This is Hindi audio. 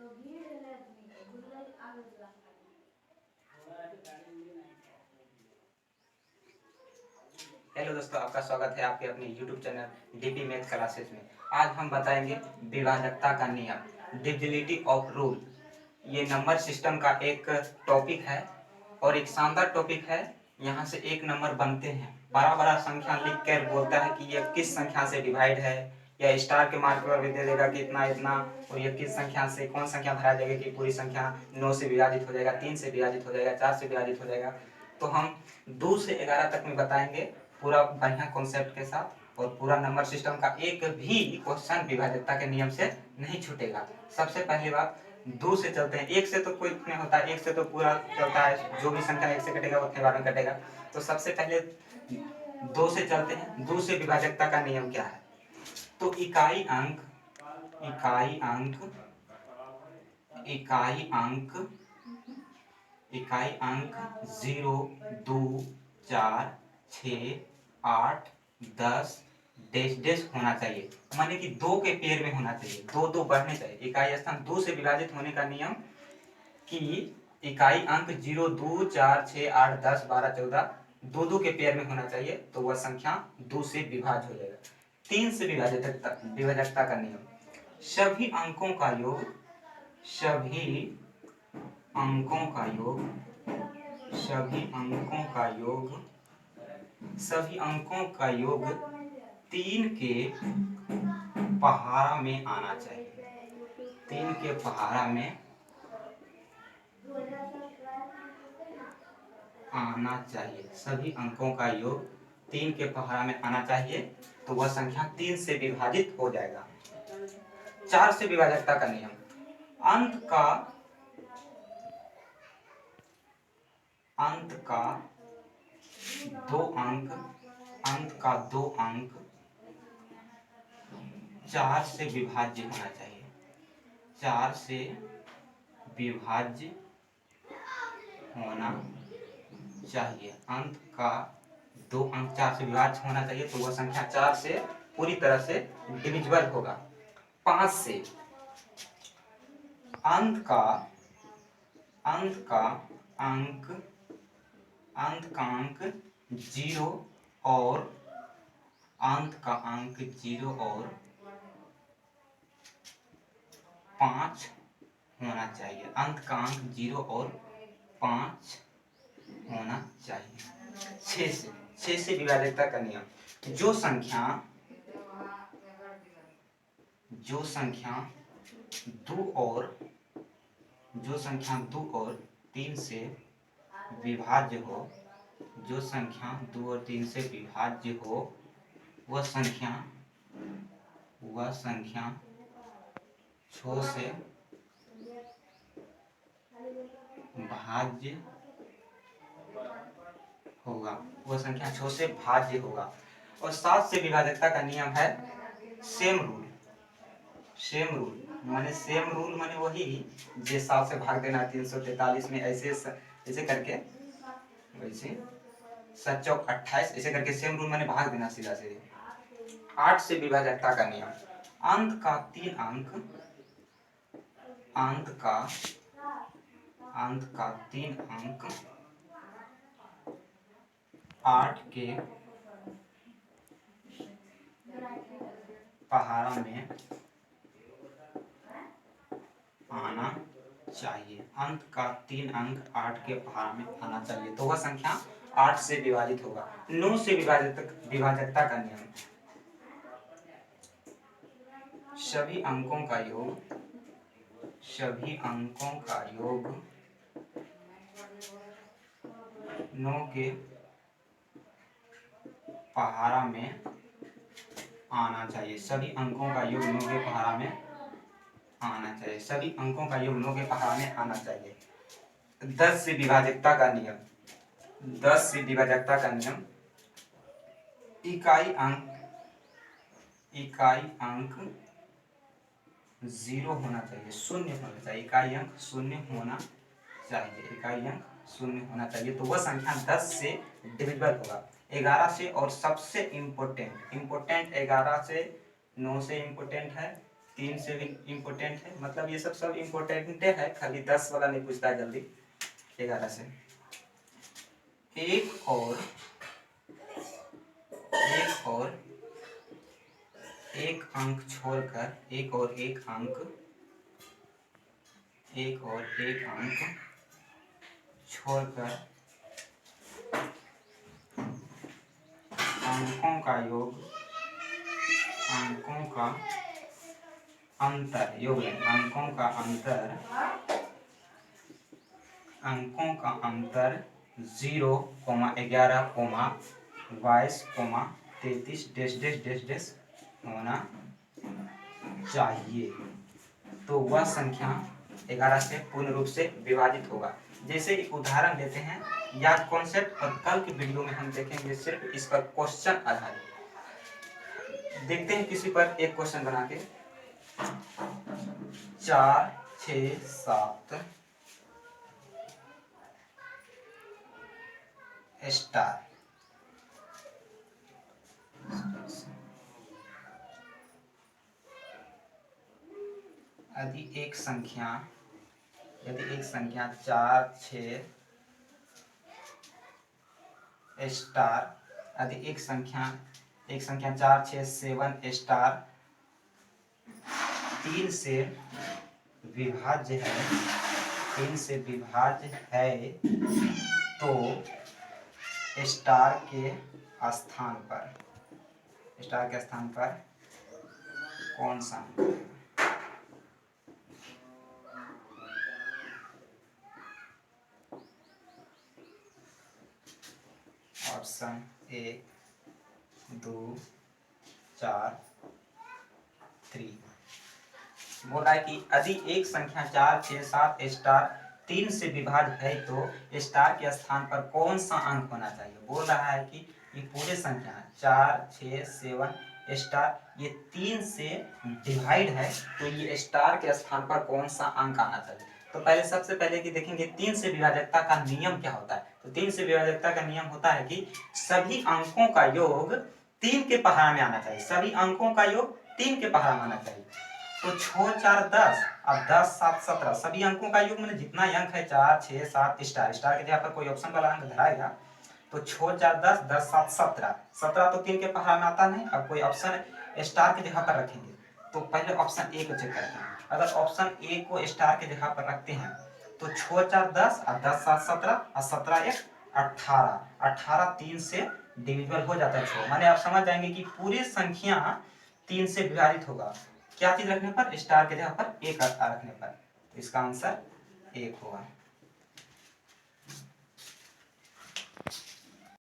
हेलो दोस्तों, आपका स्वागत है आपके अपने YouTube channel DP math classes में। आज हम बताएंगे विभाजकता का नियम, डिविजिबिलिटी ऑफ रूल। ये नंबर सिस्टम का एक टॉपिक है और एक शानदार टॉपिक है। यहाँ से एक नंबर बनते हैं, बड़ा बड़ा संख्या लिख कर बोलता है कि यह किस संख्या से डिवाइड है, या स्टार के मार्क पर भी दे देगा कि इतना इतना, और यह किस संख्या से कौन संख्या भरा जाएगा कि पूरी संख्या 9 से विभाजित हो जाएगा, 3 से विभाजित हो जाएगा, 4 से विभाजित हो जाएगा। तो हम 2 से 11 तक में बताएंगे पूरा बढ़िया कॉन्सेप्ट के साथ, और पूरा नंबर सिस्टम का एक भी क्वेश्चन विभाजकता के नियम से नहीं छूटेगा। सबसे पहली बात, 2 से चलते हैं। 1 से तो कोई नहीं होता, 1 से तो पूरा चलता है, जो भी संख्या 1 से कटेगा उतने बार में कटेगा। तो सबसे पहले 2 से चलते हैं। 2 से विभाजकता का नियम क्या है? तो इकाई अंक इकाई अंक इकाई अंक इकाई अंक 0, 2, 4, 6, 8, 10 डैश डैश होना चाहिए, माने कि 2 के पेयर में होना चाहिए, 2 2 बढ़ने चाहिए। इकाई स्थान 2 से विभाजित होने का नियम कि इकाई अंक 0, 2, 4, 6, 8, 10, 12, 14 2 2 के पेयर में होना चाहिए, तो वह संख्या 2 से विभाज्य हो जाएगा। 3 से विभाजकता का नियम, सभी अंकों का योग सभी अंकों का योग सभी अंकों का योग सभी अंकों का योग 3 के पहाड़ा में आना चाहिए। 3 के पहाड़ा में आना चाहिए। सभी अंकों का योग 3 के पहाड़ा में आना चाहिए, तो वह संख्या 3 से विभाजित हो जाएगा। 4 से विभाजकता का नियम, अंत का 2 अंक 4 से विभाज्य होना चाहिए। 4 से विभाज्य होना चाहिए। अंत का 2 अंक 4 से विभाज्य होना चाहिए, तो वह संख्या 4 से पूरी तरह से डिविजिबल होगा। 5 से अंत का अंक 0 और 5 होना चाहिए। अंत का अंक 0 और 5 होना चाहिए। 6 से विभाजकता का नियम, जो संख्या 2 और 3 से विभाज्य हो, जो संख्या 2 और 3 से विभाज्य हो, वह संख्या 6 से भाज्य होगा। वह संख्या 6 से भाज्य होगा। और 7 से विभाजकता का नियम है सेम रूल माने वही, जे 7 से भाग देना 343 में, ऐसे करके, वैसे 7 चौक 28 ऐसे करके सेम रूल माने भाग देना सीधा सीधे। 8 से विभाजकता का नियम, अंक का 3 अंक 8 के पहाड़ा में आना चाहिए। अंक का 3 अंक 8 के पहाड़ा में आना चाहिए, तो वह संख्या 8 से विभाजित होगा। 9 से विभाजकता का नियम, सभी अंकों का योग 9 के पहाड़ा में आना चाहिए। सभी अंकों का योग 9 के पहाड़ा में आना चाहिए। सभी अंकों का योग 9 के पहाड़ा में आना चाहिए। 10 से विभाजकता का नियम, इकाई अंक 0 होना चाहिए, 0 होना चाहिए। इकाई अंक 0 होना चाहिए, तो वह संख्या 10 से डिविजिबल होगा। 11 से, और सबसे इम्पोर्टेंट 11 से 9 से इम्पोर्टेंट है, 3 से भी इम्पोर्टेंट है, मतलब ये सब इम्पोर्टेंट है, खाली 10 वाला नहीं पूछता है जल्दी। 11 से एक और एक अंक छोड़कर एक और एक अंक छोड़कर अंकों का अंतर योग है, अंकों का अंतर 0, 11, 22, 33 डैश डैश डैश डैश होना चाहिए। तो वह संख्या 11 से पूर्ण रूप से विभाजित होगा। जैसे एक उदाहरण लेते हैं, या कॉन्सेप्ट और कल के वीडियो में हम देखेंगे सिर्फ इस पर क्वेश्चन आधारित। देखते हैं किसी पर एक क्वेश्चन बना के 4, 6, 7 स्टार। यदि एक संख्या 4, 6 स्टार, यदि एक संख्या 4, 6, 7 स्टार 3 से विभाज्य है, तो स्टार के स्थान पर कौन सा अंक है? ऑप्शन 1, 2, 4, 3 बोल रहा है कि यदि एक संख्या 4, 6, 7 स्टार 3 से विभाज्य है तो स्टार के स्थान पर कौन सा अंक होना चाहिए। बोल रहा है कि ये पूरे संख्या 4, 6, 7 स्टार ये 3 से डिवाइड है, तो ये स्टार के स्थान पर कौन सा अंक आना चाहिए। तो सबसे पहले कि देखेंगे 3 से विभाजकता का नियम क्या होता है। तो 3 से विभाजकता का नियम होता है कि सभी अंकों का योग 3 के पहाड़ा में आना चाहिए, सभी अंकों का योग 3 के पहाड़ा में आना चाहिए। तो 6, 4, 10 और 10, 7, 17 सभी अंकों का योग मैंने जितना अंक है 4, 6, 7 स्टार के जगह पर कोई ऑप्शन वाला अंक धराएगा तो 6, 4, 10, 10, 7, 17 17 तो 3 के पहाड़ा में आता नहीं। अब कोई ऑप्शन स्टार की जगह पर रखेंगे तो पहले ऑप्शन ए को चेक करते हैं। अगर ऑप्शन ए को स्टार की जगह पर रखते हैं तो 6, 4, 10 और 10, 7, 17 और 17, 1, 18 18 3 से डिविजिबल हो जाता है 6। माने आप समझ जाएंगे कि पूरी संख्या 3 से विभाजित होगा। क्या चीज रखने पर? स्टार के जगह पर एक रखने पर। तो इसका आंसर 1 होगा।